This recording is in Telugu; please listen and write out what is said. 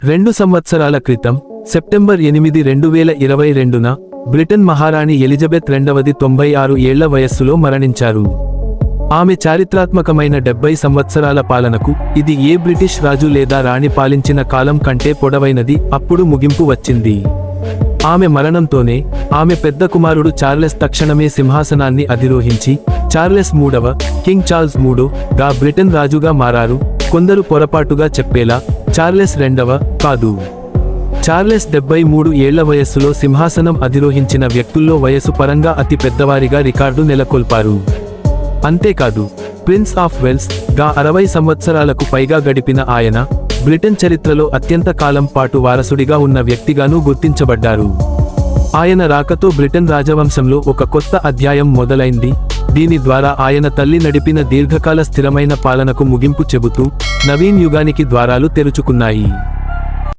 2 సంవత్సరాల క్రితం సెప్టెంబర్ 8, 2022న బ్రిటన్ మహారాణి ఎలిజబెత్ రెండవది 96 ఏళ్ల వయస్సులో మరణించారు. ఆమె చారిత్రాత్మకమైన 70 సంవత్సరాల పాలనకు ఇది ఏ బ్రిటిష్ రాజు లేదా రాణి పాలించిన కాలం కంటే పొడవైనది. అప్పుడు ముగింపు వచ్చింది. ఆమె మరణంతోనే ఆమె పెద్ద కుమారుడు చార్లెస్ తక్షణమే సింహాసనాన్ని అధిరోహించి చార్లెస్ మూడవ, కింగ్ చార్ల్స్ గా బ్రిటన్ రాజుగా మారారు. కొందరు పొరపాటుగా చెప్పేలా చార్లెస్ రెండవ కాదు. చార్లెస్ 73 ఏళ్ల వయస్సులో సింహాసనం అధిరోహించిన వ్యక్తుల్లో వయసు పరంగా అతి పెద్దవారిగా రికార్డు నెలకొల్పారు. అంతేకాదు, ప్రిన్స్ ఆఫ్ వెల్స్ గా 60 సంవత్సరాలకు పైగా గడిపిన ఆయన బ్రిటన్ చరిత్రలో అత్యంత కాలం పాటు వారసుడిగా ఉన్న వ్యక్తిగానూ గుర్తించబడ్డారు. ఆయన రాకతో బ్రిటన్ రాజవంశంలో ఒక కొత్త అధ్యాయం మొదలైంది. దీని ద్వారా ఆయన తల్లి నడిపిన దీర్ఘకాల స్థిరమైన పాలనకు ముగింపు చెబుతూ నవీన్ యుగానికి ద్వారాలు తెరుచుకున్నాయి.